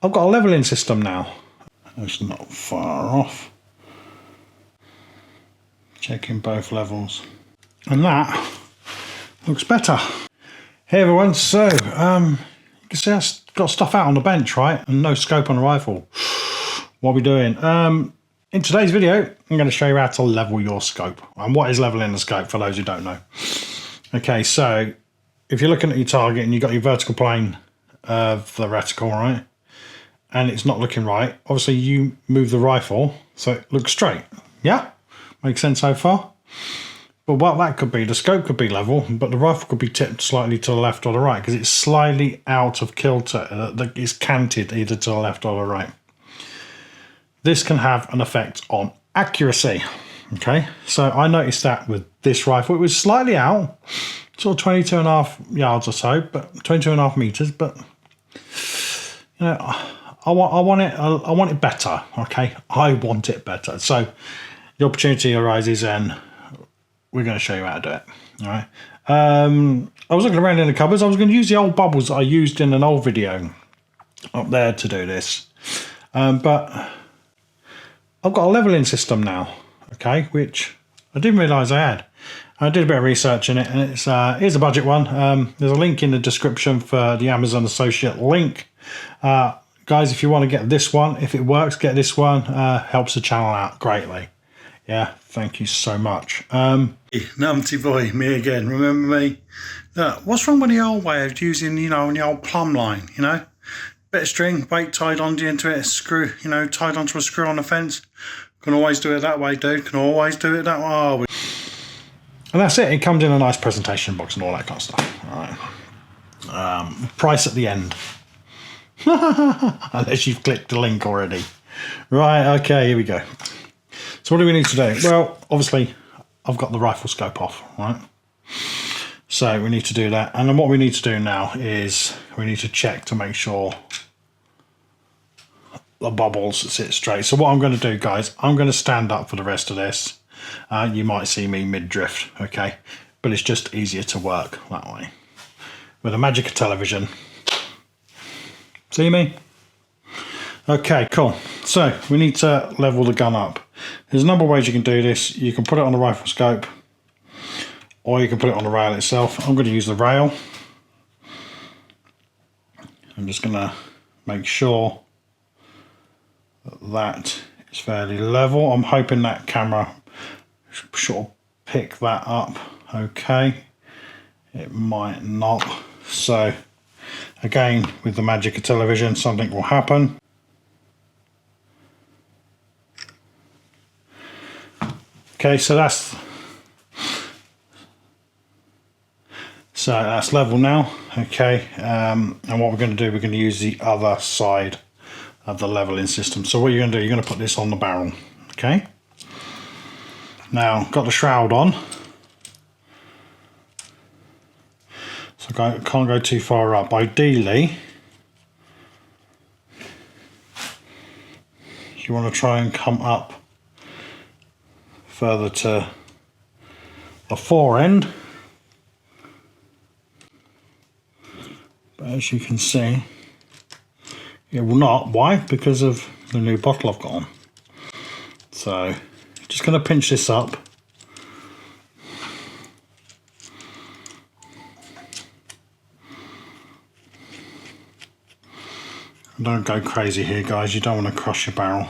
I've got a leveling system now. It's not far off. Checking both levels. And that looks better. Hey everyone, so you can see I've got stuff out on the bench, right? And no scope on the rifle. What are we doing? In today's video, I'm going to show you how to level your scope. And what is leveling the scope for those who don't know. Okay, so if you're looking at your target and you've got your vertical plane of the reticle, right? And it's not looking right, obviously you move the rifle so it looks straight. Yeah? Makes sense so far? But what that could be, the scope could be level, but the rifle could be tipped slightly to the left or the right because it's slightly out of kilter. It's canted either to the left or the right. This can have an effect on accuracy. Okay, so I noticed that with this rifle, it was slightly out, sort of 22.5 yards or so, but 22.5 meters. But you know, I want it better. Okay, I want it better. So the opportunity arises, and we're going to show you how to do it. All right. I was looking around in the cupboards. I was going to use the old bubbles that I used in an old video up there to do this, but I've got a leveling system now, okay, which I didn't realise I had. I did a bit of research in it, and it's here's a budget one. There's a link in the description for the Amazon associate link. Guys, if you want to get this one, if it works, get this one. Helps the channel out greatly. Yeah, thank you so much. Numpty boy, me again. Remember me? What's wrong with the old way of using, the old plumb line, Bit of string, weight tied onto into it, a screw, tied onto a screw on the fence. Can always do it that way, dude. Can always do it that way. Oh, and that's it. It comes in a nice presentation box and all that kind of stuff. All right. Price at the end. Unless you've clicked the link already. Right, okay, here we go. So what do we need to do? Well, obviously, I've got the rifle scope off, right? So we need to do that. And then what we need to do now is we need to check to make sure the bubbles sit straight. So what I'm going to do, guys, I'm going to stand up for the rest of this. You might see me mid-drift, okay? But it's just easier to work that way. With the magic of television. See me? Okay, cool. So we need to level the gun up. There's a number of ways you can do this. You can put it on the rifle scope, or you can put it on the rail itself. I'm going to use the rail. I'm just going to make sure that it's fairly level. I'm hoping that camera should sort of pick that up. Okay, it might not. So again, with the magic of television, something will happen. Okay, so that's level now. Okay, and what we're going to do, we're going to use the other side of the leveling system. So what you're going to do, you're going to put this on the barrel. Okay, now got the shroud on, so I can't go too far up. Ideally, you want to try and come up further to the fore end. But as you can see, it will not. Why? Because of the new bottle I've got on. So just going to pinch this up. Don't go crazy here, guys. You don't want to crush your barrel.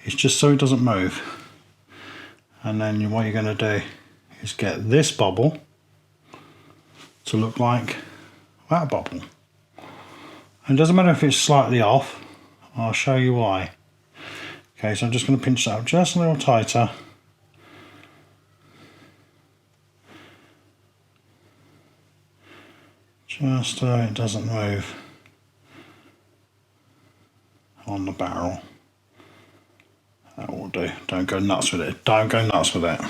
It's just so it doesn't move. And then what you're going to do is get this bubble to look like that bubble. And it doesn't matter if it's slightly off. I'll show you why. Okay, so I'm just going to pinch that up just a little tighter. Just so it doesn't move on the barrel. That will do. Don't go nuts with it. Don't go nuts with it.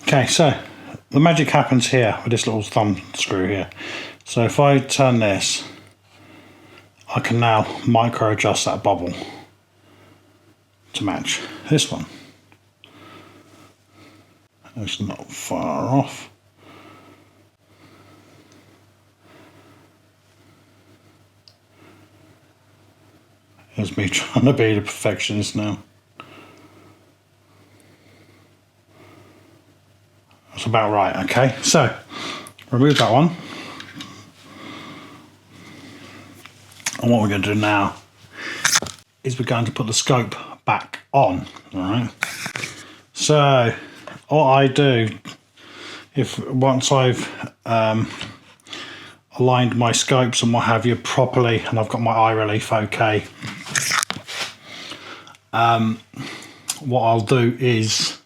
Okay, so the magic happens here with this little thumb screw here. So if I turn this, I can now micro adjust that bubble to match this one. It's not far off. Here's me trying to be the perfectionist now. That's about right, okay. So, remove that one. And what we're going to do now is we're going to put the scope back on, alright. So, what I do, once I've aligned my scopes and what have you properly, and I've got my eye relief okay, what I'll do is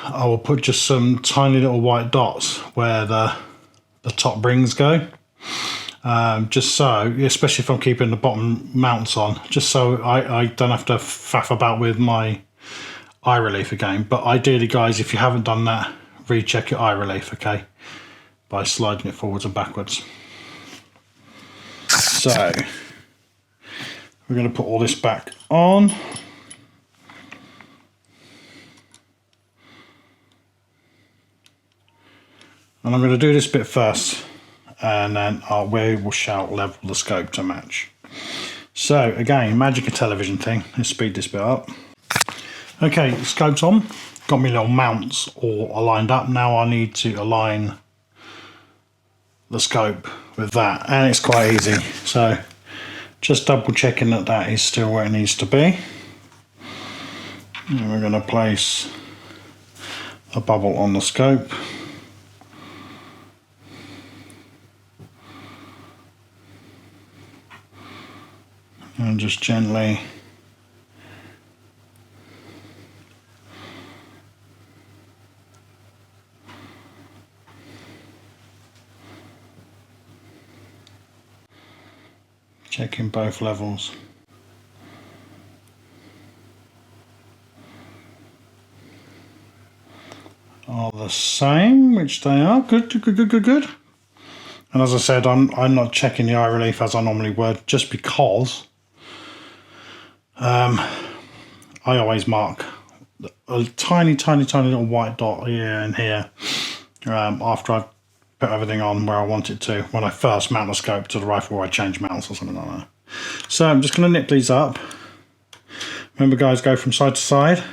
I will put just some tiny little white dots where the top rings go, just so, especially if I'm keeping the bottom mounts on, just so I don't have to faff about with my eye relief again. But ideally, guys, if you haven't done that, recheck your eye relief, okay, by sliding it forwards and backwards. So we're going to put all this back on. And I'm going to do this bit first, and then we shall level the scope to match. So again, magic a television thing. Let's speed this bit up. Okay, scope's on. Got my little mounts all aligned up. Now I need to align the scope with that, and it's quite easy. So just double checking that that is still where it needs to be. And we're going to place a bubble on the scope. And just gently checking both levels. Are the same, which they are. Good. And as I said, I'm not checking the eye relief as I normally would, just because I always mark a tiny little white dot here and here after I've put everything on where I want it to, when I first mount the scope to the rifle, or I change mounts or something like that. So I'm just going to nip these up. Remember, guys, go from side to side.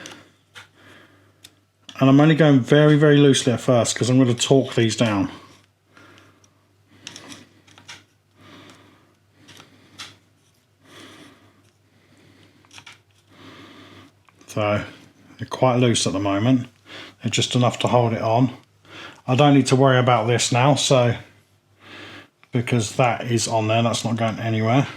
And I'm only going very loosely at first because I'm going to torque these down. So they're quite loose at the moment. They're just enough to hold it on. I don't need to worry about this now, so because that is on there, that's not going anywhere.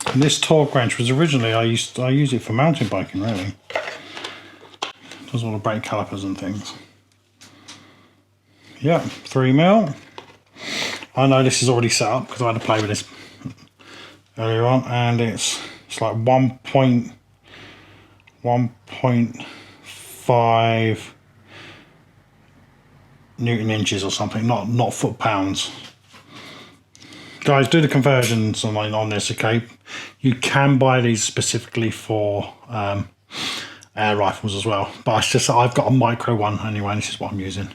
And this torque wrench was originally, I used it for mountain biking, really. Does all the brake calipers and things. Yeah, 3mm. I know this is already set up because I had to play with this earlier on, and it's like 1.5 Newton inches or something, not foot pounds. Guys, do the conversions on this, okay? You can buy these specifically for air rifles as well, but it's just I've got a micro one anyway, and this is what I'm using.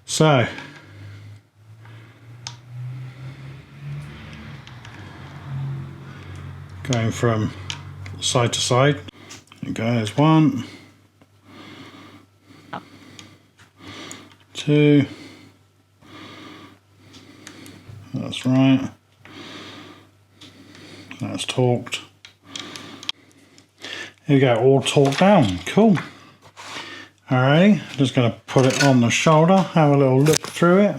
So going from side to side, there you go, there's 1, 2, that's right, that's torqued. Here we go, all torqued down, cool. Alrighty, just going to put it on the shoulder, have a little look through it,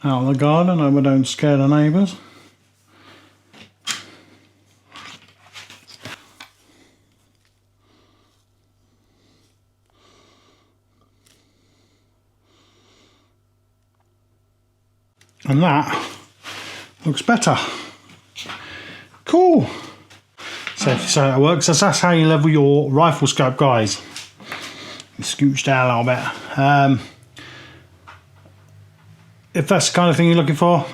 out of the garden, hope we don't scare the neighbours. And that looks better. Cool. So it works. That's how you level your rifle scope, guys. Scooch down a little bit. if that's the kind of thing you're looking for,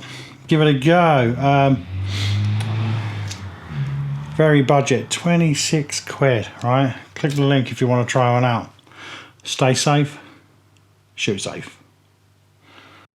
give it a go. Very budget, 26 quid, right? Click the link if you want to try one out. Stay safe, shoot safe.